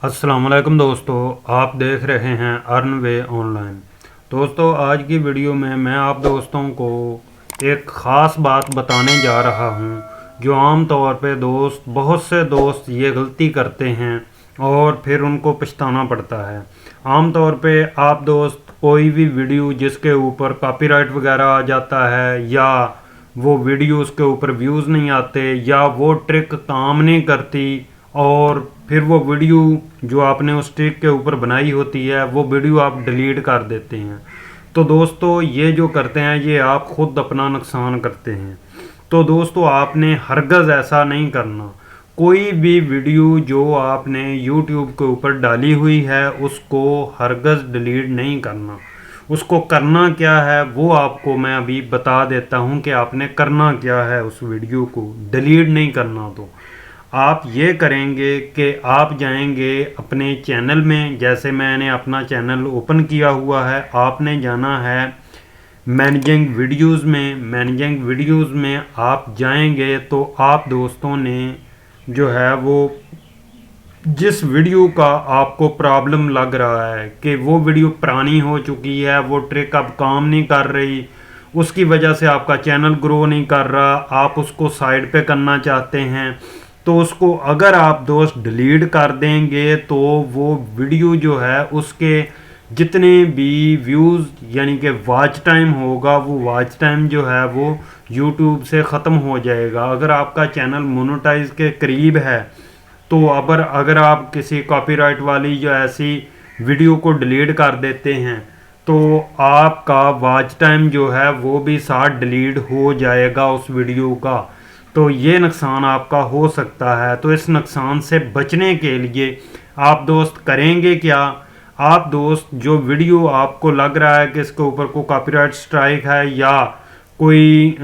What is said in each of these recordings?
अस्सलाम वालेकुम दोस्तों, आप देख रहे हैं अर्न वे ऑनलाइन। दोस्तों, आज की वीडियो में मैं आप दोस्तों को एक ख़ास बात बताने जा रहा हूं जो आम तौर पे बहुत से दोस्त ये गलती करते हैं और फिर उनको पछताना पड़ता है। आम तौर पे आप दोस्त कोई भी वीडियो जिसके ऊपर कॉपीराइट वगैरह आ जाता है या वो वीडियो उसके ऊपर व्यूज़ नहीं आते या वो ट्रिक काम नहीं करती और फिर वो वीडियो जो आपने उस ट्रिक के ऊपर बनाई होती है वो वीडियो आप डिलीट कर देते हैं। तो दोस्तों, ये जो करते हैं ये आप ख़ुद अपना नुकसान करते हैं। तो दोस्तों, आपने हरगज़ ऐसा नहीं करना। कोई भी वीडियो जो आपने YouTube के ऊपर डाली हुई है उसको हरगज़ डिलीट नहीं करना। उसको करना क्या है वो आपको मैं अभी बता देता हूँ कि आपने करना क्या है। उस वीडियो को डिलीट नहीं करना। तो आप ये करेंगे कि आप जाएंगे अपने चैनल में, जैसे मैंने अपना चैनल ओपन किया हुआ है, आपने जाना है मैनेजिंग वीडियोज़ में आप जाएंगे तो आप दोस्तों ने जो है वो जिस वीडियो का आपको प्रॉब्लम लग रहा है कि वो वीडियो पुरानी हो चुकी है, वो ट्रिक अब काम नहीं कर रही, उसकी वजह से आपका चैनल ग्रो नहीं कर रहा, आप उसको साइड पे करना चाहते हैं, तो उसको अगर आप दोस्त डिलीट कर देंगे तो वो वीडियो जो है उसके जितने भी व्यूज़ यानी कि वॉच टाइम होगा वो वॉच टाइम जो है वो यूट्यूब से ख़त्म हो जाएगा। अगर आपका चैनल मोनेटाइज के करीब है तो अगर आप किसी कॉपीराइट वाली जो ऐसी वीडियो को डिलीट कर देते हैं तो आपका वॉच टाइम जो है वो भी साथ डिलीट हो जाएगा उस वीडियो का। तो ये नुकसान आपका हो सकता है। तो इस नुकसान से बचने के लिए आप दोस्त करेंगे क्या? आप दोस्त जो वीडियो आपको लग रहा है कि इसके ऊपर कोई कॉपीराइट स्ट्राइक है या कोई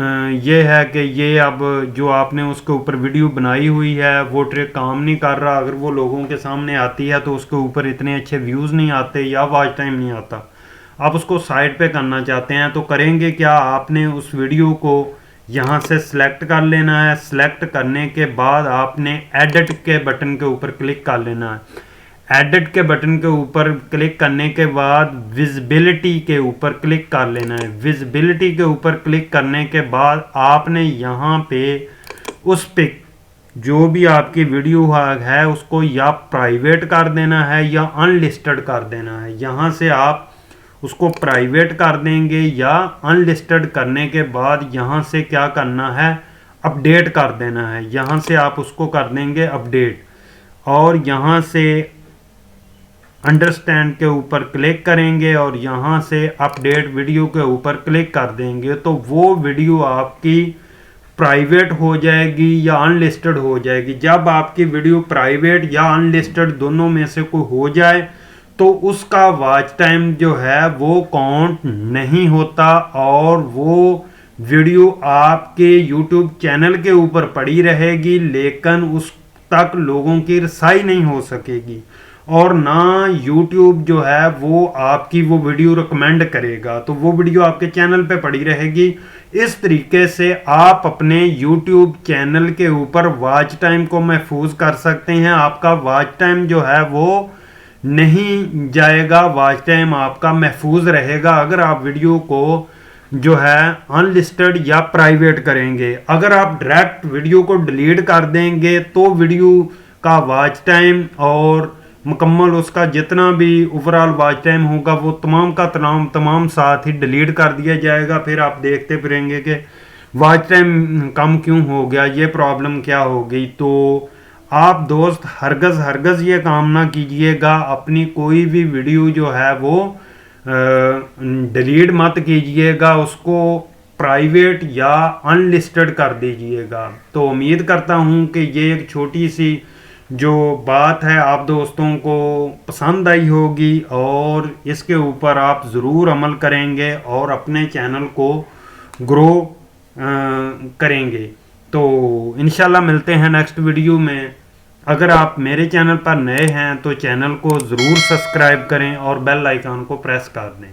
ये है कि ये अब जो आपने उसके ऊपर वीडियो बनाई हुई है वो ट्रिक काम नहीं कर रहा, अगर वो लोगों के सामने आती है तो उसके ऊपर इतने अच्छे व्यूज़ नहीं आते या वॉच टाइम नहीं आता, आप उसको साइड पे करना चाहते हैं, तो करेंगे क्या? आपने उस वीडियो को यहाँ से सिलेक्ट कर लेना है। सिलेक्ट करने के बाद आपने एडिट के बटन के ऊपर क्लिक कर लेना है। एडिट के बटन के ऊपर क्लिक करने के बाद विजिबिलिटी के ऊपर क्लिक कर लेना है। विजिबिलिटी के ऊपर क्लिक करने के बाद आपने यहाँ पे उस पे जो भी आपकी वीडियो है उसको या प्राइवेट कर देना है या अनलिस्टेड कर देना है। यहाँ से आप उसको प्राइवेट कर देंगे या अनलिस्टेड करने के बाद यहाँ से क्या करना है, अपडेट कर देना है। यहाँ से आप उसको कर देंगे अपडेट और यहाँ से अंडरस्टैंड के ऊपर क्लिक करेंगे और यहाँ से अपडेट वीडियो के ऊपर क्लिक कर देंगे तो वो वीडियो आपकी प्राइवेट हो जाएगी या अनलिस्टेड हो जाएगी। जब आपकी वीडियो प्राइवेट या अनलिस्टेड दोनों में से कोई हो जाए तो उसका वॉच टाइम जो है वो काउंट नहीं होता और वो वीडियो आपके YouTube चैनल के ऊपर पड़ी रहेगी, लेकिन उस तक लोगों की रसाई नहीं हो सकेगी और ना YouTube जो है वो आपकी वो वीडियो रिकमेंड करेगा, तो वो वीडियो आपके चैनल पे पड़ी रहेगी। इस तरीके से आप अपने YouTube चैनल के ऊपर वॉच टाइम को महफूज कर सकते हैं। आपका वॉच टाइम जो है वो नहीं जाएगा, वॉच टाइम आपका महफूज रहेगा अगर आप वीडियो को जो है अनलिस्टेड या प्राइवेट करेंगे। अगर आप डायरेक्ट वीडियो को डिलीट कर देंगे तो वीडियो का वॉच टाइम और मुकम्मल उसका जितना भी ओवरऑल वॉच टाइम होगा वो तमाम का तमाम साथ ही डिलीट कर दिया जाएगा। फिर आप देखते फिरेंगे कि वॉच टाइम कम क्यों हो गया, ये प्रॉब्लम क्या हो गई। तो आप दोस्त हरगज़ ये काम ना कीजिएगा, अपनी कोई भी वीडियो जो है वो डिलीट मत कीजिएगा, उसको प्राइवेट या अनलिस्टेड कर दीजिएगा। तो उम्मीद करता हूँ कि ये एक छोटी सी जो बात है आप दोस्तों को पसंद आई होगी और इसके ऊपर आप ज़रूर अमल करेंगे और अपने चैनल को ग्रो करेंगे। तो इंशाल्लाह मिलते हैं नेक्स्ट वीडियो में। अगर आप मेरे चैनल पर नए हैं तो चैनल को ज़रूर सब्सक्राइब करें और बेल आइकन को प्रेस कर दें।